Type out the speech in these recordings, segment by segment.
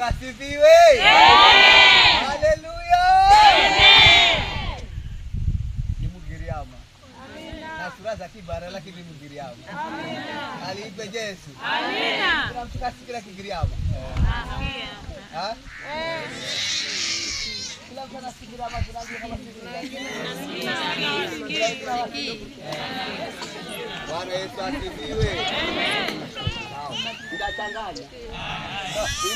Yesu asifiwe. Haleluya. Ni Mugiriama. Na sura za kibara lakini ni Mugiriama. Aliipe Yesu. Amina. Tunamtuka sikila Kigiriama. Ha? Kila mtu anasikira mazuri kama Bwana Yesu asifiwe. Ndachanganya.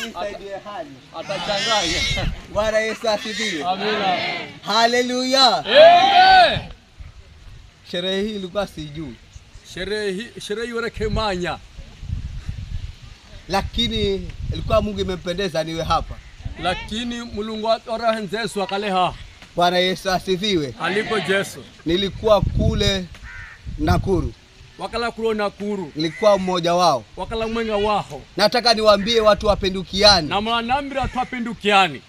Ili saidie hali. Atachanganya. Bwana Yesu asifiwe. Amina. Haleluya. Amen. Sherehe hii ilikuwa sijui. Sherehe yore kemanya. Lakini ilikuwa Mungu imempendeza niwe hapa. Lakini Mulungu atorahenze Yesu akaleha. Bwana Yesu asifiwe. Aliko Yesu. Nilikuwa kule Nakuru. Wakala kulo Nakuru. Nilikuwa mmoja wao. Wakala mwenga waho. Nataka niwaambie watu wapendukiani. Na mwanambira twapendukiani.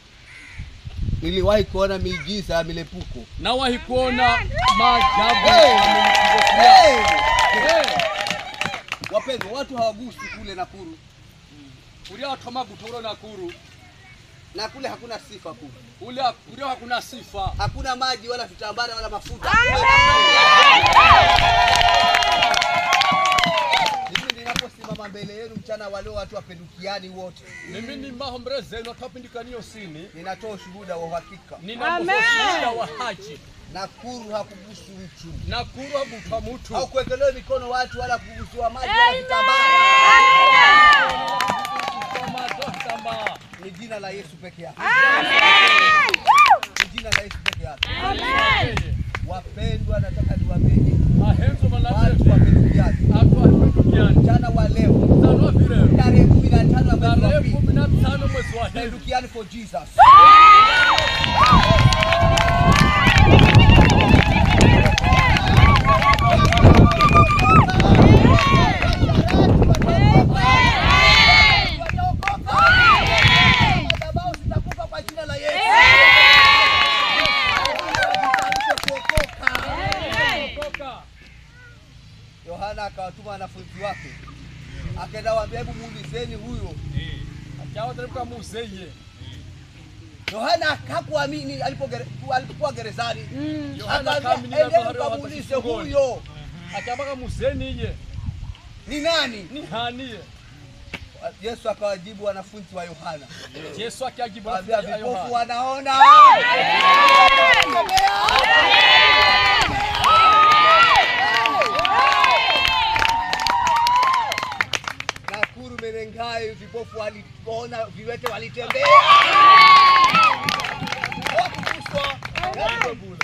Niliwahi kuona miujiza milepuko. Na wahi kuona maajabu. Wapendwa, watu hawagusi kule Nakuru. Kulia watoma gutoro Nakuru. Na kule hakuna sifa kule. Kulia hakuna sifa. Hakuna maji wala vitambara wala mafuta. Mimi ninaposimama mbele yenu mchana wa leo watu wapendukiani wote. Mimi ni mahombere zenu atapindikaniyo sini. Ninatoa ushuhuda wa uhakika. Ninatoa ushuhuda wa haji. Nakuru hakugusu mtu. Nakuru hakugusa mtu. Haukuwekelewa mikono watu wala kugusiwa maji wala vitambara. Ni jina la Yesu peke yake. Amen. Ni jina la Yesu peke yake. Amen. Wapendwa, nataka niwaambie watu wapendukiani. Mchana wa leo tarehe 15 mwezi wa pili. Pendukiani for Jesus. Yohana akawatuma wanafunzi wake. Akaenda waambia, hebu muulizeni huyo. Akawa muzeye. Yohana hakuamini alipokuwa gerezani. Yohana akaamini akamuulize huyo. Akabaka muzeni yeye. Ni nani? Ni haniye. Yesu akawajibu wanafunzi wa Yohana. Yesu akajibu wanafunzi wa Yohana. Vipofu wanaona. Nakuru Merengai vipofu waliona, viwete walitembea.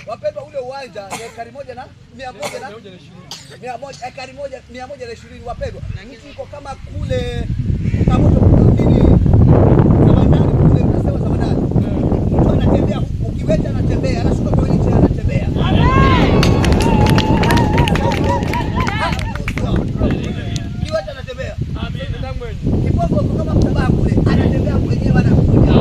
Wapendwa, ule uwanja ni ekari 120. Wapendwa, nchi iko kama kule anatembea, ukiweta anatembea, anashuka kwa nchi anatembea. Kiweta anatembea. Kipofu kama mtabaha kule, anatembea mwenyewe anakuja.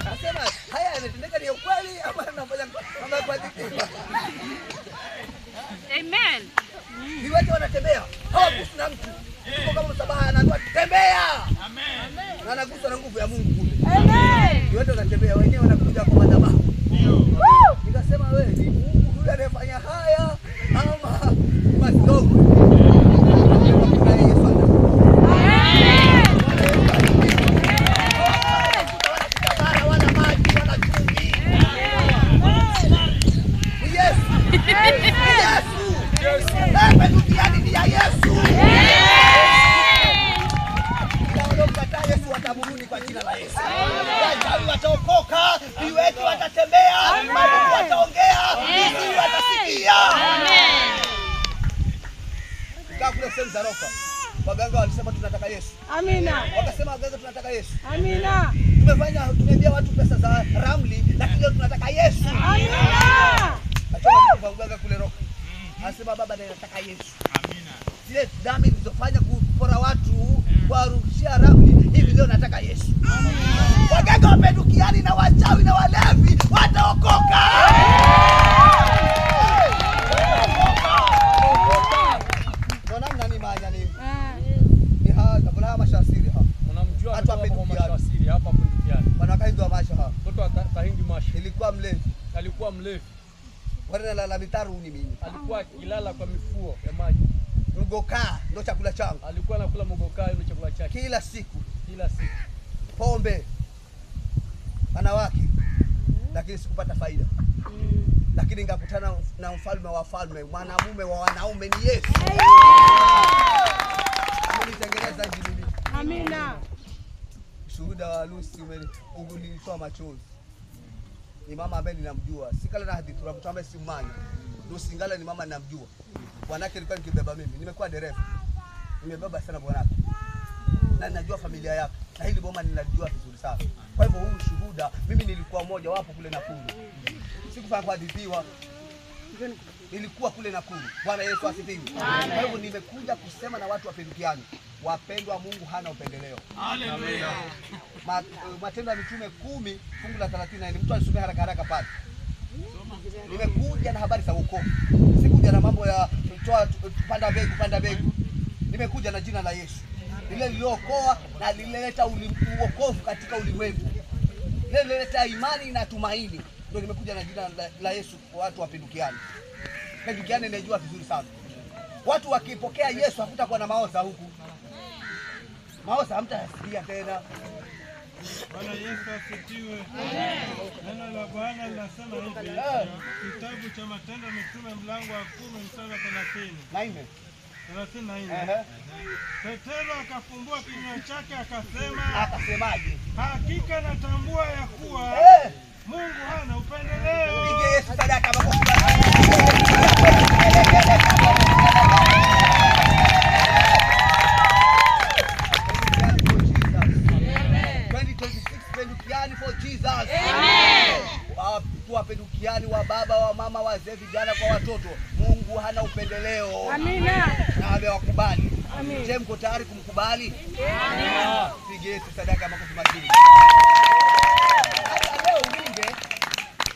Nasema haya yanatendeka ni ukweli ama anafanya kama kwa dhiki. Amen. Viwete wanatembea. Hawagusi na mtu. Yuko kama mtabaha anaambiwa tembea. Amen. Na anaguswa na nguvu ya Mungu kule. Amen. Viwete wanatembea wenyewe wanakuja kwa madhabahu. Ndio. Nikasema wewe ni Mungu yule anayefanya haya ama madogo. Wataokoka, viwete watatembea, mabubu wataongea, viziwi watasikia. Amen. Kaa kule sehemu za Roka, waganga walisema tunataka Yesu. Amina. Wakasema waganga tunataka Yesu. Amina. Tumeambia watu pesa za ramli, lakini leo tunataka Yesu. Amina. Achana kwa waganga kule Roka. Anasema baba nataka Yesu. Amina. Zile dhambi zilizofanya kupora watu, kuwarushia ramli, hivi leo nataka Yesu. Amina. Waganga wapendukiani na wachawi na walevi wataokoka. Kwa namna manya ni hata kuna mashasiri hapa. Unamjua hata kwa mashasiri hapa Pundukiani. Bwana Kahindi wa Masha hapa. Mtoto Kahindi Masha. Ilikuwa mlevi. Alikuwa mlevi. Wana la mitaru ni mimi. Alikuwa kilala kwa mifuo ya maji. Mgokaa ndio chakula changu. Alikuwa anakula mgokaa ndio chakula chake. Kila siku. Pombe. Wanawake. Lakini sikupata faida. Lakini ngakutana na mfalme wa falme, mwanamume wa wanaume ni Yesu. Amenitengeneza injili. Amina. Shuhuda wa harusi umenitoa machozi. Ni mama ambaye ninamjua. Sikala na hadithi tunamtoa ambaye si mmanya. Ndio Singala ni mama ninamjua. Bwanake alikuwa nikibeba mimi. Nimekuwa dereva. Nimebeba sana bwanake. Na ninajua familia yake. Na hili boma ninajua vizuri sana. Kwa hivyo huu shuhuda mimi nilikuwa mmoja wapo kule Nakuru. Sikufanya kwa hadithi. Nilikuwa kule Nakuru. Bwana Yesu asifiwe. Kwa hivyo nimekuja kusema na watu wa Pundukiani. Wapendwa, Mungu hana upendeleo. Haleluya. Matendo ya Mitume 10 fungu la 34. Mtu alisomea haraka pale. Nimekuja na habari za wokovu. Sikuja na mambo ya kutoa panda mbegu. Nimekuja na jina la Yesu. Lile liliokoa na lilileta wokovu katika ulimwengu. Lile lilileta imani na tumaini. Ndio nimekuja na jina la Yesu kwa watu wa Pundukiani. Pundukiani najua vizuri sana. Watu wakipokea Yesu hakutakuwa na maoza huku. Maoza hamtasikia tena. Bwana Yesu asifiwe. Neno la Bwana linasema hivi. Kitabu cha Matendo ya Mitume mlango wa 10 mstari wa 30. 34. Petero akafumbua kinywa chake akasema. Akasemaje? Hakika natambua ya kuwa Mungu hana upendeleo. Pige Yesu sadaka makofi. 2026 Pundukiani for Jesus. Amen. Wa Pundukiani, wa baba, wa mama, wazee, vijana kwa watoto. Mungu hana upendeleo. Amina. Na amewakubali. Amen. Je, mko tayari kumkubali? Amina. Pige Yesu sadaka makofi makini. Hata leo uringe,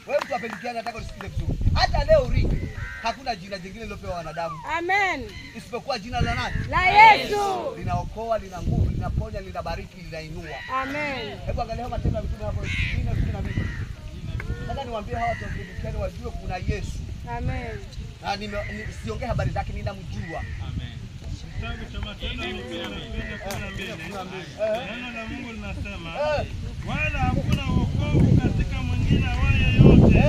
wewe mtu wa Pundukiani nataka usikize vizuri. Hata leo uringe, hakuna jina jingine lilopewa wanadamu. Amen. Isipokuwa jina la nani? La Yesu. Linaokoa, lina nguvu, linaponya, linabariki, linainua. Amen. Hebu angalia Matendo ya Mitume hapo 22. Nataka niwaambie hawa watu wa Pundukiani wajue kuna Yesu. Amen. Na siongee habari zake, ninamjua. Amen. Kitabu cha Matendo ya Mitume 12. Neno la Mungu linasema, wala hakuna wokovu katika mwingine awaye yote.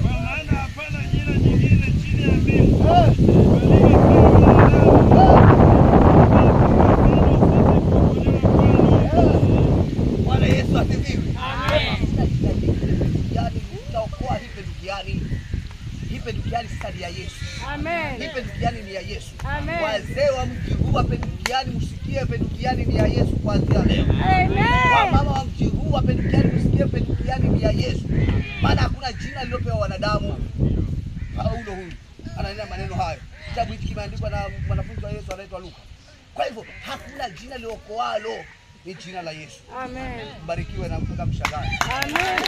Kwa maana hapana jina jingine chini ya mbingu. Bwana Yesu asifiwe. Yaani tutaokoa hii Pundukiani. Hii Pundukiani sasa ni ya Yesu. Amen. Hii Pundukiani ni ya Yesu. Amen. Wazee wa mji huu wa Pundukiani msikie Pundukiani ni ya Yesu kuanzia leo. Amen. Wamama wa mji huu wa Pundukiani msikie Pundukiani ni ya Yesu. Maana hakuna jina lilopewa wanadamu. Paulo huyu ananena maneno hayo. Kitabu hiki kimeandikwa na mwanafunzi wa Yesu anaitwa Luka. Kwa hivyo hakuna jina liokoalo, ni jina la Yesu. Amen. Mbarikiwe na mtoka mshangani. Amen.